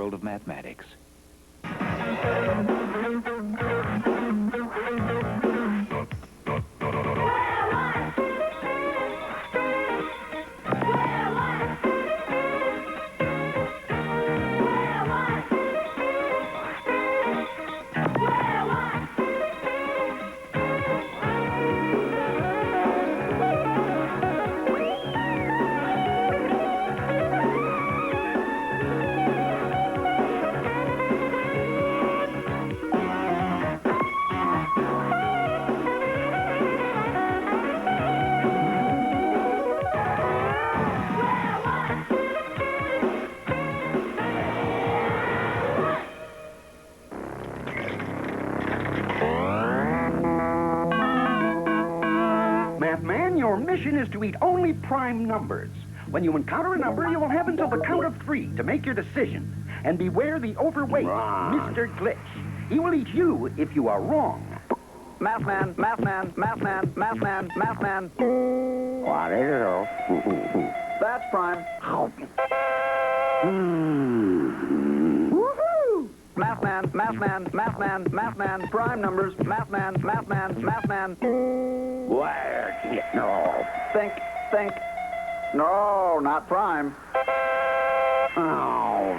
world of mathematics. Mathman, your mission is to eat only prime numbers. When you encounter a number, you will have until the count of 3 to make your decision. And beware the overweight, Mr. Glitch. He will eat you if you are wrong. Mathman, Mathman, Mathman, Mathman, Mathman. What is it? That's prime. Woohoo! Mathman, Mathman, Mathman, Mathman, prime numbers, Mathman, Mathman, Mathman. Where? No. Think. No, not prime. Oh.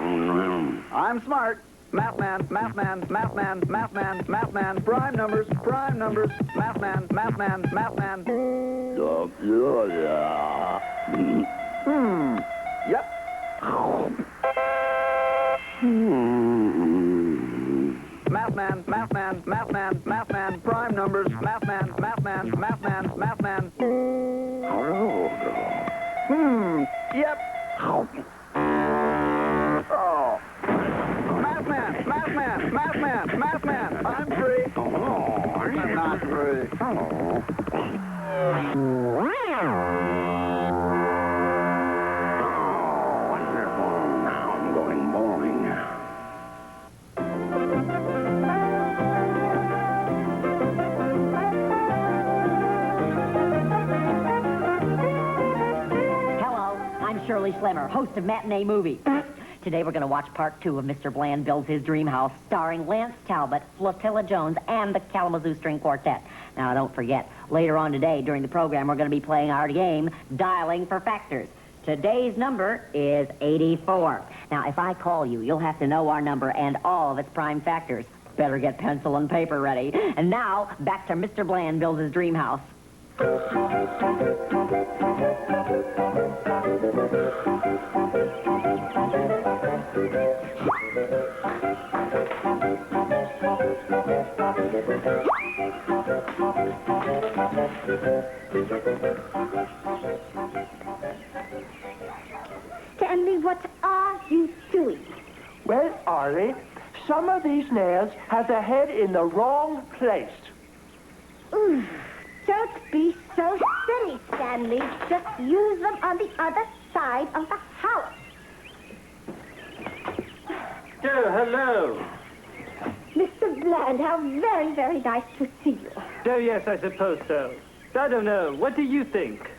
I'm smart. Mathman, Mathman, Mathman, Mathman, Mathman, prime numbers, Mathman, Mathman, Mathman. Yep. Mathman, Mathman, Mathman, Mathman, prime numbers, Mathman, Mathman, Mathman, Mathman. Yep. Oh. Mathman, Mathman, Mathman, Mathman, I'm free. I'm not free. Wonderful. Now I'm going bowling. Hello, I'm Shirley Slimmer, host of Matinee Movie. Today we're going to watch part 2 of Mr. Bland Builds His Dream House, starring Lance Talbot, Flotilla Jones, and the Kalamazoo String Quartet. Now, don't forget, later on today, during the program, we're going to be playing our game, Dialing for Factors. Today's number is 84. Now, if I call you, you'll have to know our number and all of its prime factors. Better get pencil and paper ready. And now, back to Mr. Bland Builds His Dream House. Stanley, what are you doing? Well, Arlie, some of these nails has a head in the wrong place. Ooh, don't be so silly, Stanley. Just use them on the other side of the house. Oh, hello. Mr. Bland, how very, very nice to see you. Oh, yes, I suppose so. I don't know. What do you think?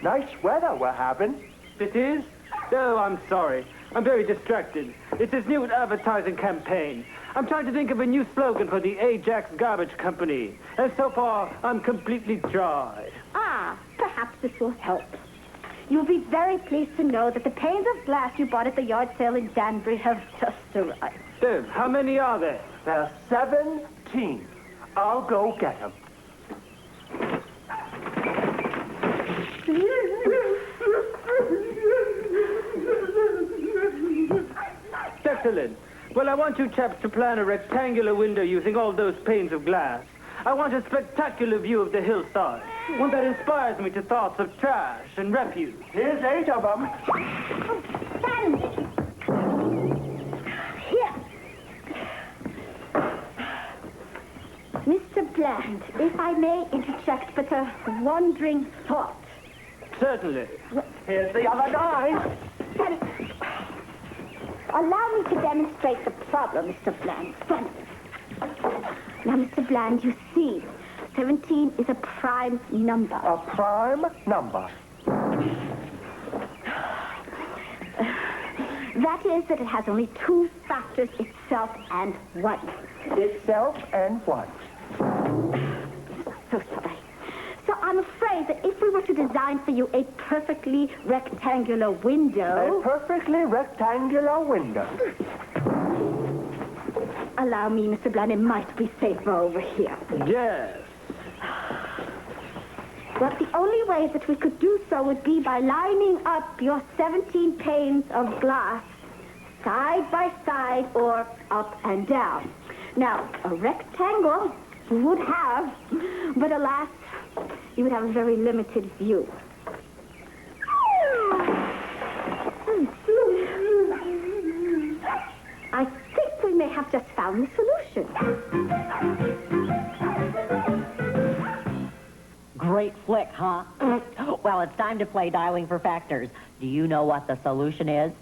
Nice weather we're having. It is? Oh, I'm sorry. I'm very distracted. It's this new advertising campaign. I'm trying to think of a new slogan for the Ajax Garbage Company. And so far, I'm completely dry. Ah, perhaps this will help. You'll be very pleased to know that the panes of glass you bought at the yard sale in Danbury have just arrived. Oh, how many are there? There are 17. I'll go get them. Excellent. Well, I want you chaps to plan a rectangular window using all those panes of glass. I want a spectacular view of the hillside. One that inspires me to thoughts of trash and refuse. Here's 8 of them. Oh, Stanley! Here. Mr. Bland, if I may interject but a wandering thought. Certainly. Here's the other 9. Stanley, allow me to demonstrate the problem, Mr. Bland. Stanley. Now, Mr. Bland, you see, 17 is a prime number. A prime number. is that it has only two factors, itself and one. Itself and what? So sorry. So I'm afraid that if we were to design for you a perfectly rectangular window... A perfectly rectangular window. Allow me, Mr. Bland, it might be safer over here. Yes. Well, the only way that we could do so would be by lining up your 17 panes of glass side by side or up and down. Now, a rectangle would have, but alas, you would have a very limited view. I think we may have just found the solution. Great flick, huh? Well, it's time to play Dialing for Factors. Do you know what the solution is?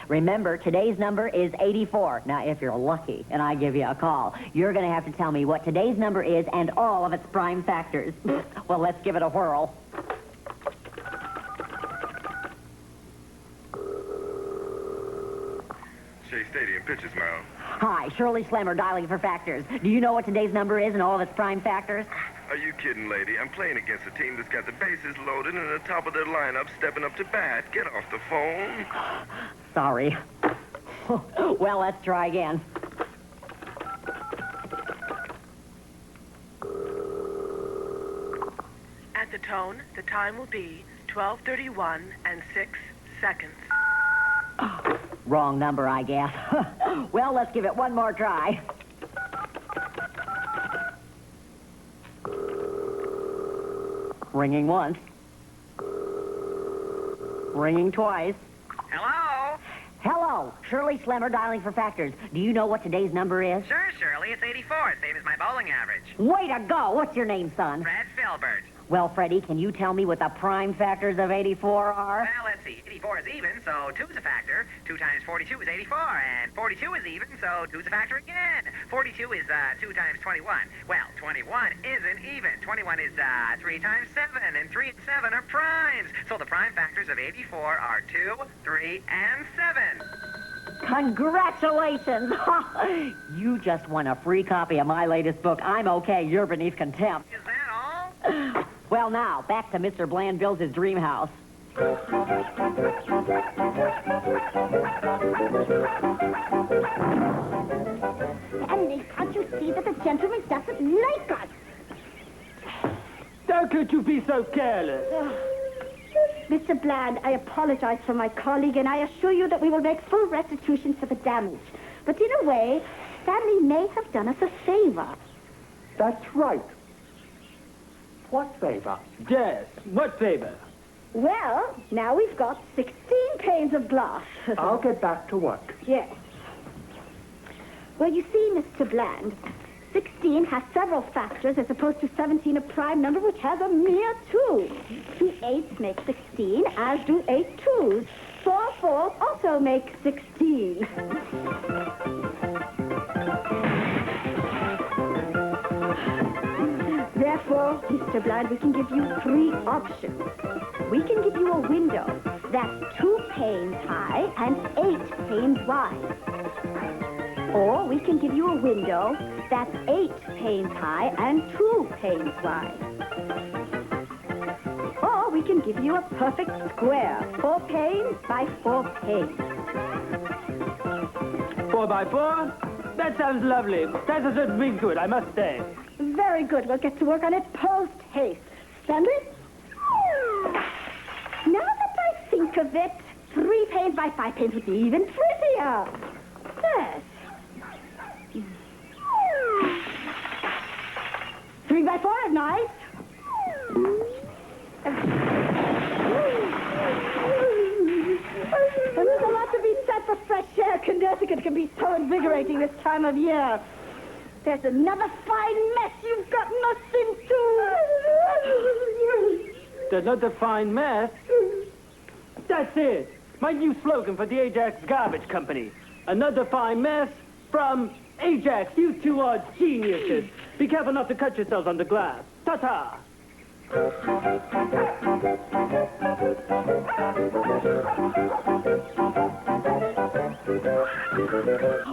Remember, today's number is 84. Now, if you're lucky and I give you a call, you're going to have to tell me what today's number is and all of its prime factors. Well, let's give it a whirl. Shea Stadium, pitches mound. Hi, Shirley Slammer, Dialing for Factors. Do you know what today's number is and all of its prime factors? Are you kidding, lady? I'm playing against a team that's got the bases loaded and at the top of their lineup stepping up to bat. Get off the phone. Sorry. Well, let's try again. At the tone, the time will be 12:31 and 6 seconds. Wrong number, I guess. Well, let's give it one more try. Ringing once. Ringing twice. Hello? Hello, Shirley Slammer, Dialing for Factors. Do you know what today's number is? Sure, Shirley. It's 84, same as my bowling average. Way to go! What's your name, son? Fred Filbert. Well, Freddie, can you tell me what the prime factors of 84 are? Well, let's see. 84 is even, so 2 is a factor. 2 times 42 is 84, and 42 is even, so 2 is a factor again. 42 is 2 times 21. Well, 21 isn't even. 21 is 3 times 7, and 3 and 7 are primes. So the prime factors of 84 are 2, 3, and 7. Congratulations! You just won a free copy of my latest book, I'm Okay, You're Beneath Contempt. Is that all? Well, now, back to Mr. Bland builds his dream house. And can't you see that the gentleman doesn't like us? How could you be so careless? Mr. Bland, I apologize for my colleague, and I assure you that we will make full restitution for the damage. But in a way, Stanley may have done us a favor. That's right. What favor? Yes. What favor? Well, now we've got 16 panes of glass. I'll get back to work. Yes. Well, you see, Mr. Bland, 16 has several factors as opposed to 17, a prime number which has a mere 2. 2 8s make 16, as do 8 2s. 4 4s also make 16. Therefore, Mr. Bland, we can give you 3 options. We can give you a window that's 2 panes high and 8 panes wide. Or we can give you a window that's 8 panes high and 2 panes wide. Or we can give you a perfect square, 4 panes by 4 panes. 4 by 4? That sounds lovely. That's a certain ring to it, I must say. Very good. We'll get to work on it post-haste. Stanley? Now that I think of it, 3 panes by 5 panes would be even prettier. Yes. 3 by 4 is nice. And there's a lot to be said for fresh air. Connecticut can be so invigorating this time of year. There's another fine mess you've gotten us into. Another fine mess? That's it. My new slogan for the Ajax Garbage Company. Another fine mess from Ajax. You two are geniuses. Be careful not to cut yourselves on the glass. Ta-ta.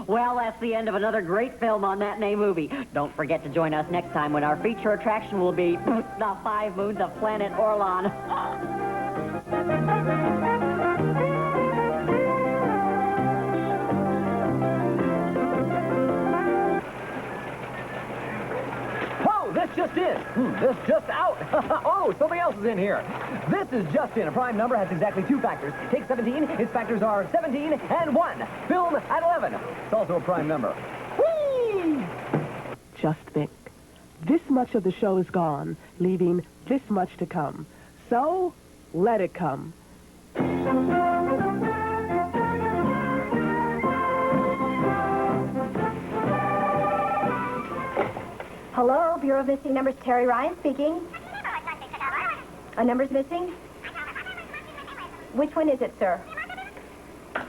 Well, that's the end of another great film on Matinee Movie. Don't forget to join us next time when our feature attraction will be the 5 Moons of Planet Orlon. Whoa, this just in. This just out. Oh, something else is in here. This is just in. A prime number has exactly 2 factors. Take 17. Its factors are 17 and 1. Film at 11. It's also a prime number. Whee! Just think. This much of the show is gone, leaving this much to come. So, let it come. Hello, Bureau of Missing Numbers, Terry Ryan speaking. A number's missing? Which one is it, sir?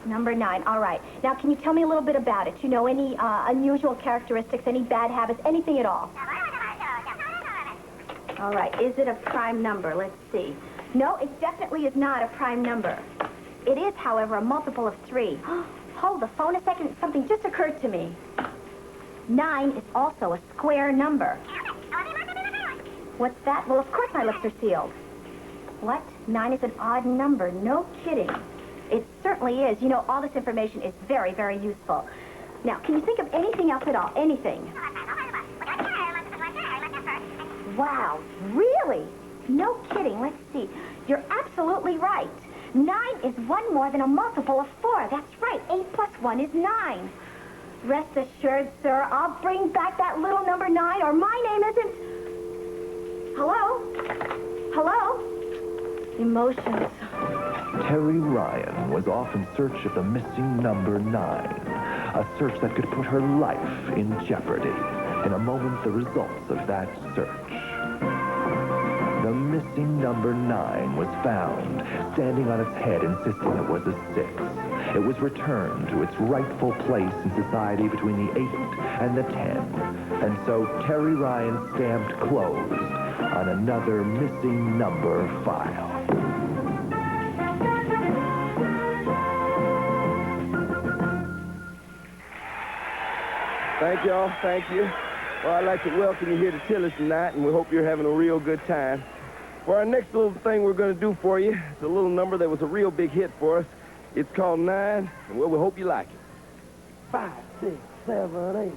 Number 9, all right. Now, can you tell me a little bit about it? You know, any unusual characteristics, any bad habits, anything at all? All right, is it a prime number? Let's see. No, it definitely is not a prime number. It is, however, a multiple of 3. Hold the phone a second. Something just occurred to me. 9 is also a square number. What's that? Well, of course my lips are sealed. What? 9 is an odd number. No kidding. It certainly is. You know, all this information is very, very useful. Now, can you think of anything else at all? Anything? Wow, really? No kidding. Let's see. You're absolutely right. 9 is 1 more than a multiple of 4. That's right. 8 plus 1 is 9. Rest assured, sir, I'll bring back that little number 9, or my name isn't... Hello? Hello? Emotions. Terry Ryan was off in search of the missing number 9, a search that could put her life in jeopardy. In a moment, the results of that search. The missing number 9 was found, standing on its head, insisting it was a 6. It was returned to its rightful place in society between the 8 and the 10. And so Terry Ryan stamped closed on another missing number file. Thank y'all. Thank you. Well, I'd like to welcome you here to Tillis tonight, and we hope you're having a real good time. For our next little thing we're going to do for you, it's a little number that was a real big hit for us. It's called 9, and well, we hope you like it. 5, 6, 7, 8.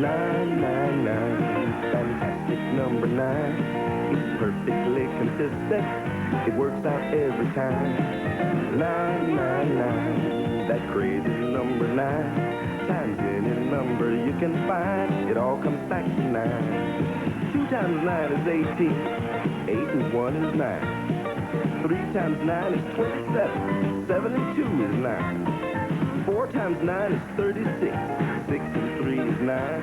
999, fantastic number 9. It's perfectly consistent. It works out every time. 999, that crazy number 9. Times any number you can find, it all comes back to 9. 2 times 9 is 18. 8 and 1 is 9. 3 times 9 is 27. 7 and 2 is 9. 4 times 9 is 36. 6 and 3 is 9.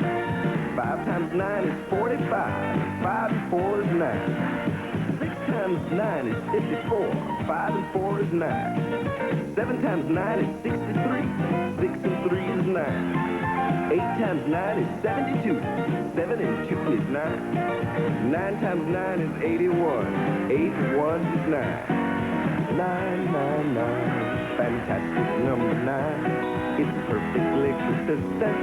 5 times 9 is 45. 5 and 4 is 9. 6 times 9 is 54. 5 and 4 is 9. 7 times 9 is 63. 6 and 3 is 9. 8 times 9 is 72. 7 and 2 is 9. 9 times 9 is 81. 8 and 1 is 9. 999, fantastic number 9. It's perfectly consistent.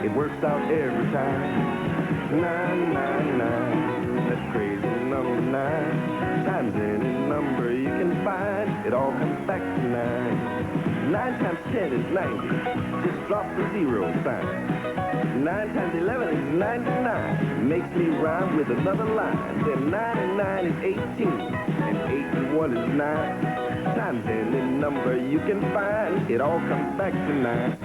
It works out every time. 999, that crazy number 9. Times any number you can find, it all comes back to 9. 9 times 10 is 90. Just drop the 0 sign. 9 times 11 is 99. Makes me rhyme with another line. Then 9 and 9 is 18. And 8 and 1 is 9. Times any number you can find, it all comes back to 9.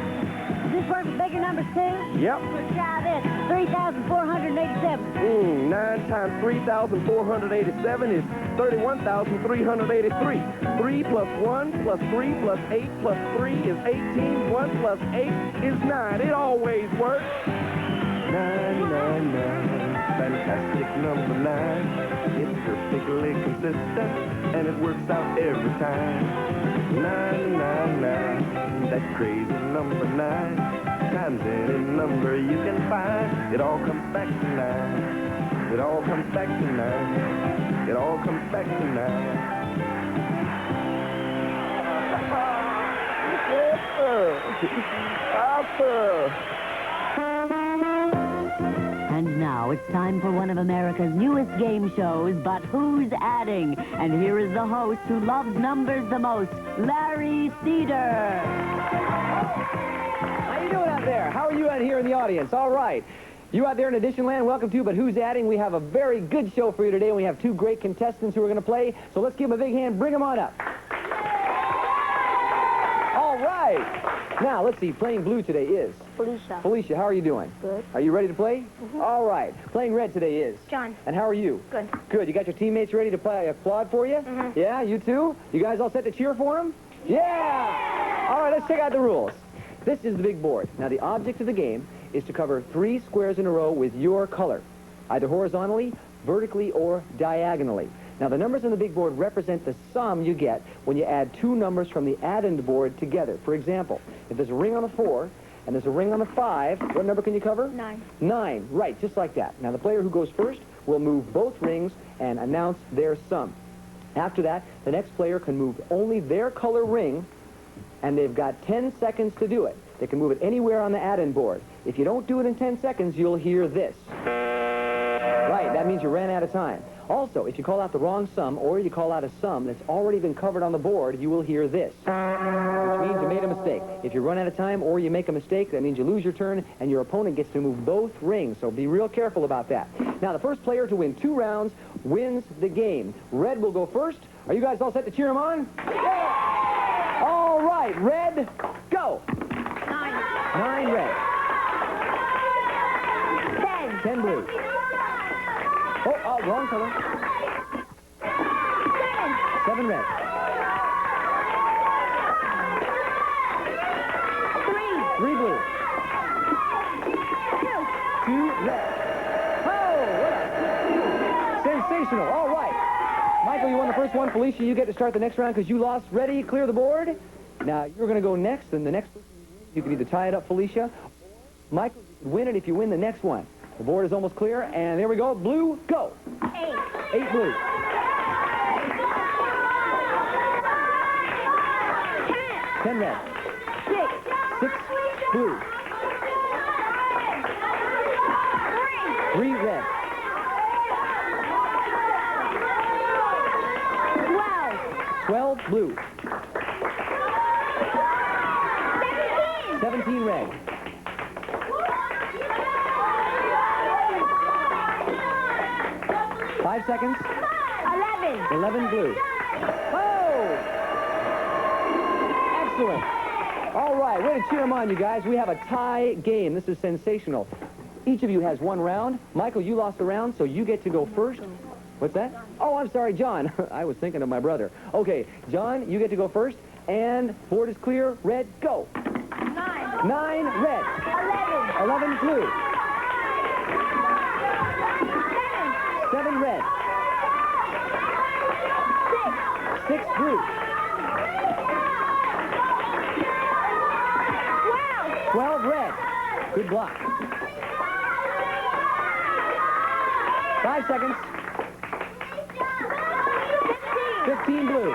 Is this work for bigger numbers too? Yep. Let's try this. 3,487. 9 times 3,487 is 31,383. 3 plus 1 plus 3 plus 8 plus 3 is 18. 1 plus 8 is 9. It always works. 999, fantastic number 9. It's perfectly consistent, and it works out every time. 999, that crazy number 9. Times any number you can find, it all comes back to 9. It all comes back to 9. It all comes back to 9. Upper. And now it's time for one of America's newest game shows, But Who's Adding? And here is the host who loves numbers the most, Larry Cedar. How you doing out there? How are you out here in the audience? All right. You out there in Additionland, welcome to But Who's Adding? We have a very good show for you today, and we have two great contestants who are going to play. So let's give them a big hand. Bring them on up. All right. Now, let's see. Playing blue today is? Felicia. Felicia, how are you doing? Good. Are you ready to play? All right. Playing red today is? John. And how are you? Good. Good. You got your teammates ready to play applaud for you? Yeah, you too? You guys all set to cheer for them? Yeah! All right, let's check out the rules. This is the big board. Now, the object of the game is to cover 3 squares in a row with your color, either horizontally, vertically, or diagonally. Now, the numbers on the big board represent the sum you get when you add 2 numbers from the addend board together. For example, if there's a ring on a 4 and there's a ring on a 5, what number can you cover? 9. 9, right, just like that. Now, the player who goes first will move both rings and announce their sum. After that, the next player can move only their color ring, and they've got 10 seconds to do it. They can move it anywhere on the add-in board. If you don't do it in 10 seconds, you'll hear this. Right, that means you ran out of time. Also, if you call out the wrong sum, or you call out a sum that's already been covered on the board, you will hear this, which means you made a mistake. If you run out of time or you make a mistake, that means you lose your turn, and your opponent gets to move both rings, so be real careful about that. Now, the first player to win 2 rounds wins the game. Red will go first. Are you guys all set to cheer him on? Yeah! All right, Red, go! 9 red. 10 blue. Oh, wrong color. 7 red. 3 blue. 2 red. Oh, what a sensational. All right. Michael, you won the first one. Felicia, you get to start the next round because you lost. Ready? Clear the board. Now, you're going to go next, and the next person you can either tie it up, Felicia, or Michael, you can win it if you win the next one. The board is almost clear, and there we go. Blue, go. 8 blue. 10 red. 6 blue. 3 red. 12 blue. 17 red. 5 seconds. 11 blue. Oh! Excellent. All right, way to cheer them on, you guys. We have a tie game. This is sensational. Each of you has 1 round. Michael, you lost a round, so you get to go first. What's that? Oh, I'm sorry, John. I was thinking of my brother. Okay, John, you get to go first. And board is clear. Red, go. 9 red. 11 blue. 7 red. 6 blue. 12 red. Good block. 5 seconds. 15 blue.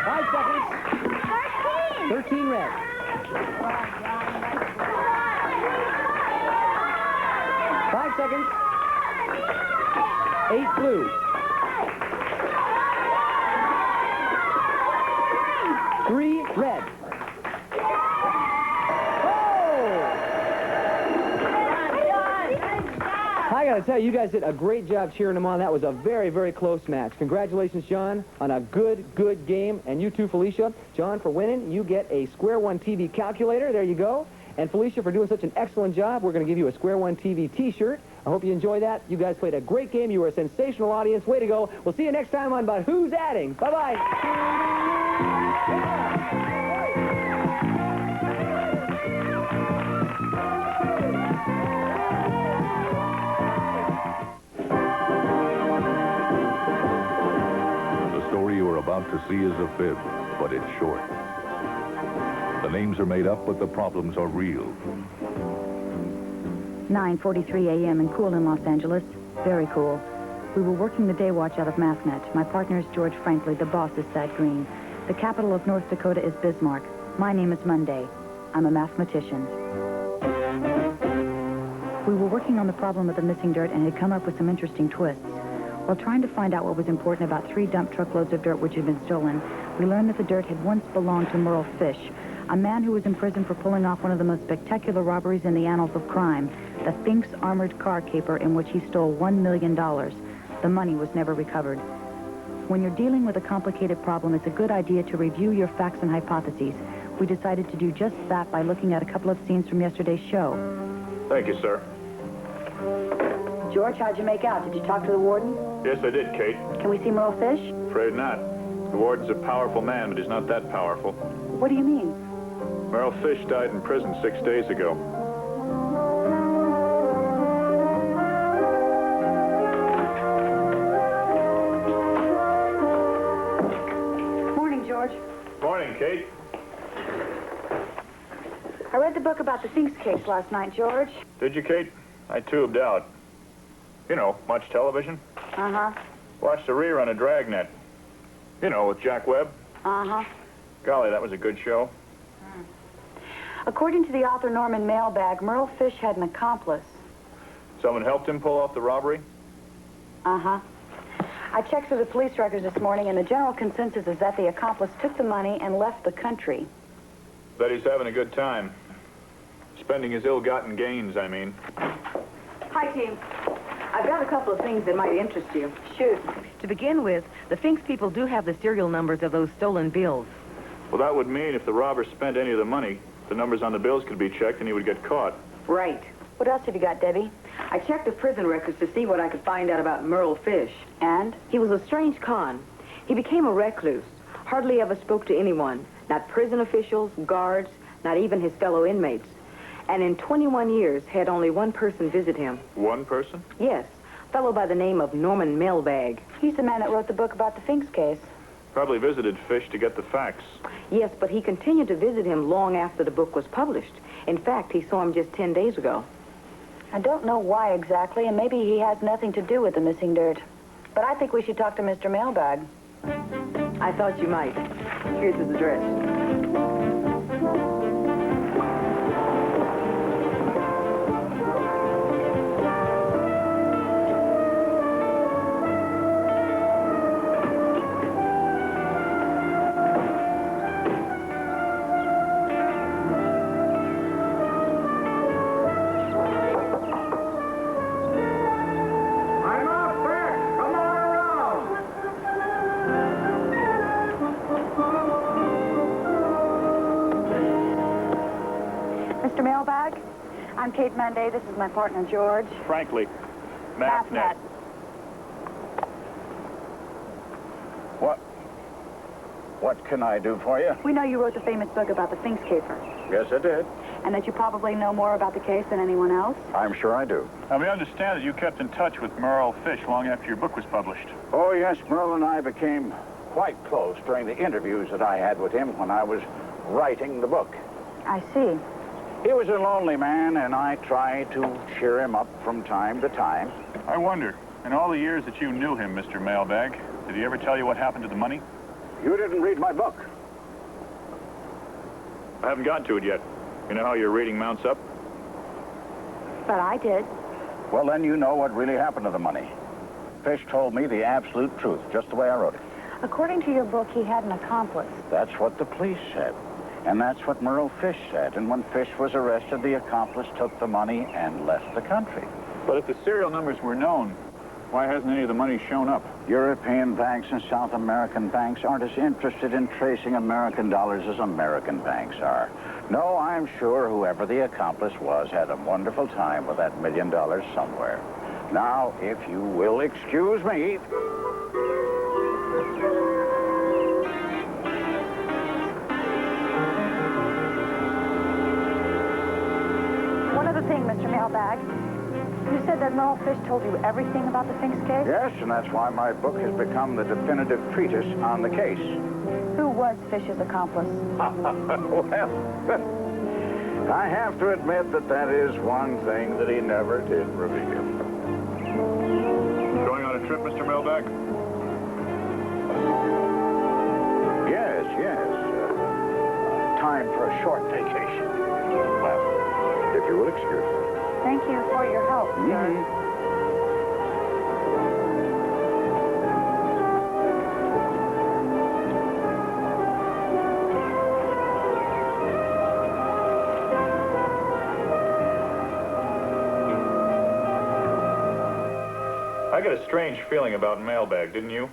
5 seconds. 13 red. 5 seconds. 8 blue. 3 red. I got to tell you, you guys did a great job cheering them on. That was a very, very close match. Congratulations, John, on a good game. And you too, Felicia. John, for winning, you get a Square One TV calculator. There you go. And Felicia, for doing such an excellent job, we're going to give you a Square One TV T-shirt. I hope you enjoy that. You guys played a great game. You were a sensational audience. Way to go. We'll see you next time on But Who's Adding? Bye-bye. The story you are about to see is a fib, but it's short. The names are made up, but the problems are real. 9:43 a.m. and cool in Los Angeles. Very cool. We were working the day watch out of Mathnet. My partner is George Franklin. The boss is Thad Green. The capital of North Dakota is Bismarck. My name is Monday. I'm a mathematician. We were working on the problem of the missing dirt and had come up with some interesting twists. While trying to find out what was important about 3 dump truckloads of dirt which had been stolen, we learned that the dirt had once belonged to Merle Fish, a man who was in prison for pulling off one of the most spectacular robberies in the annals of crime, the Fink's armored car caper in which he stole $1 million. The money was never recovered. When you're dealing with a complicated problem, it's a good idea to review your facts and hypotheses. We decided to do just that by looking at a couple of scenes from yesterday's show. Thank you, sir. George, how'd you make out? Did you talk to the warden? Yes, I did, Kate. Can we see Merle Fish? Afraid not. The warden's a powerful man, but he's not that powerful. What do you mean? Merle Fish died in prison 6 days ago. Morning, George. Morning, Kate. I read the book about the Finks case last night, George. Did you, Kate? I tubed out. You know, much television. Uh-huh. Watched a rerun of Dragnet. You know, with Jack Webb. Uh-huh. Golly, that was a good show. According to the author Norman Mailbag, Merle Fish had an accomplice. Someone helped him pull off the robbery? Uh-huh. I checked through the police records this morning, and the general consensus is that the accomplice took the money and left the country. Bet he's having a good time. Spending his ill-gotten gains, I mean. Hi, team. I've got a couple of things that might interest you. Shoot. To begin with, the Finks people do have the serial numbers of those stolen bills. Well, that would mean if the robber spent any of the money, the numbers on the bills could be checked and he would get caught. Right. What else have you got, Debbie? I checked the prison records to see what I could find out about Merle Fish. And? He was a strange con. He became a recluse. Hardly ever spoke to anyone. Not prison officials, guards, not even his fellow inmates. And in 21 years, had only one person visit him. One person? Yes. A fellow by the name of Norman Mailbag. He's the man that wrote the book about the Finks case. Probably visited Fish to get the facts. Yes, but he continued to visit him long after the book was published. In fact, he saw him just 10 days ago. I don't know why exactly, and maybe he has nothing to do with the missing dirt. But I think we should talk to Mr. Mailbag. I thought you might. Here's his address. Mr. Mailbag, I'm Kate Monday. This is my partner, George. Frankly, Mathnet. What can I do for you? We know you wrote the famous book about the Finks caper. Yes, I did. And that you probably know more about the case than anyone else. I'm sure I do. Now, we understand that you kept in touch with Merle Fish long after your book was published. Oh, yes, Merle and I became quite close during the interviews that I had with him when I was writing the book. I see. He was a lonely man, and I tried to cheer him up from time to time. I wonder, in all the years that you knew him, Mr. Mailbag, did he ever tell you what happened to the money? You didn't read my book. I haven't gotten to it yet. You know how your reading mounts up? But I did. Well, then you know what really happened to the money. Fish told me the absolute truth, just the way I wrote it. According to your book, he had an accomplice. That's what the police said. And that's what Merle Fish said. And when Fish was arrested, the accomplice took the money and left the country. But if the serial numbers were known, why hasn't any of the money shown up? European banks and South American banks aren't as interested in tracing American dollars as American banks are. No, I'm sure whoever the accomplice was had a wonderful time with that $1 million somewhere. Now, if you will excuse me... One other thing, Mr. Mailbag. You said that Merle Fish told you everything about the Finks case? Yes, and that's why my book has become the definitive treatise on the case. Who was Fish's accomplice? Well, I have to admit that is one thing that he never did reveal. Going on a trip, Mr. Mailbag? Yes, yes. Time for a short vacation. Well, if you will excuse me. Thank you for your help, sir. I got a strange feeling about Mailbag, didn't you?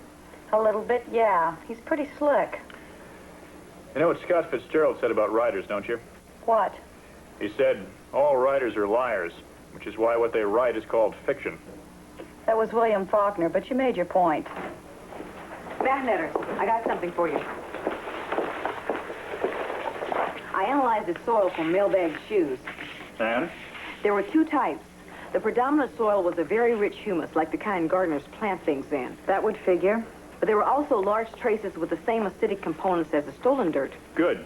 A little bit, yeah. He's pretty slick. You know what Scott Fitzgerald said about writers, don't you? What? He said, all writers are liars, which is why what they write is called fiction. That was William Faulkner, but you made your point. Mathnetters, I got something for you. I analyzed the soil from Mailbag's shoes. And? There were two types. The predominant soil was a very rich humus, like the kind gardeners plant things in. That would figure. But there were also large traces with the same acidic components as the stolen dirt. Good.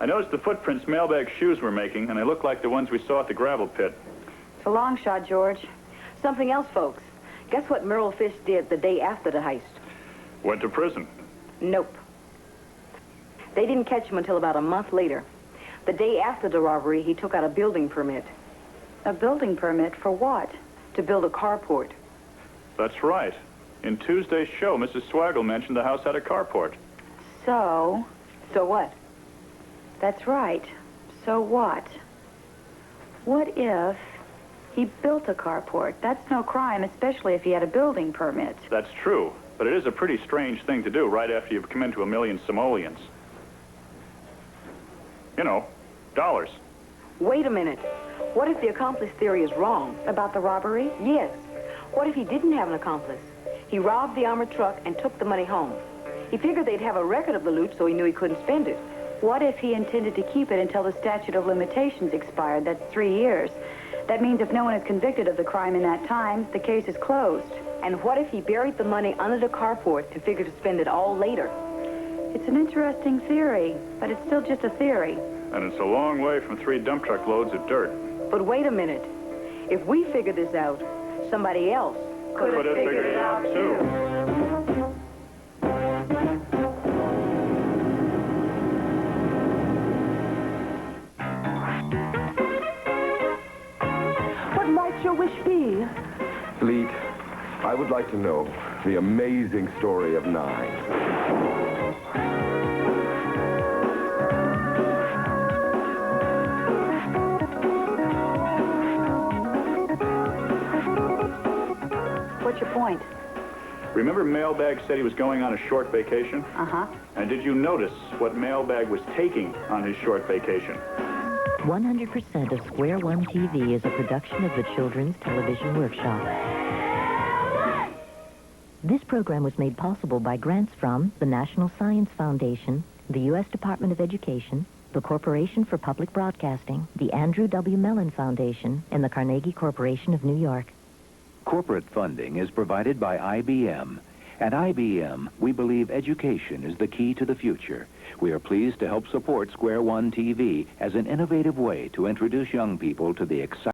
I noticed the footprints Mailbag's shoes were making, and they look like the ones we saw at the gravel pit. It's a long shot, George. Something else, folks. Guess what Merrill Fish did the day after the heist? Went to prison. Nope. They didn't catch him until about a month later. The day after the robbery, he took out a building permit. A building permit for what? To build a carport. That's right. In Tuesday's show, Mrs. Swaggle mentioned the house had a carport. So? So what? That's right. So what? What if he built a carport? That's no crime, especially if he had a building permit. That's true, but it is a pretty strange thing to do right after you've come into a million simoleons. You know, dollars. Wait a minute. What if the accomplice theory is wrong? About the robbery? Yes. What if he didn't have an accomplice? He robbed the armored truck and took the money home. He figured they'd have a record of the loot, so he knew he couldn't spend it. What if he intended to keep it until the statute of limitations expired? That's 3 years. That means if no one is convicted of the crime in that time, the case is closed. And what if he buried the money under the carport and figured to spend it all later? It's an interesting theory, but it's still just a theory. And it's a long way from 3 dump truck loads of dirt. But wait a minute. If we figure this out, somebody else could have figured it out, too. What might your wish be? Fleet, I would like to know the amazing story of 9. What's your point? Remember Mailbag said he was going on a short vacation? Uh-huh. And did you notice what Mailbag was taking on his short vacation? 100% of Square One TV is a production of the Children's Television Workshop. This program was made possible by grants from the National Science Foundation, the U.S. Department of Education, the Corporation for Public Broadcasting, the Andrew W. Mellon Foundation, and the Carnegie Corporation of New York. Corporate funding is provided by IBM. At IBM, we believe education is the key to the future. We are pleased to help support Square One TV as an innovative way to introduce young people to the exciting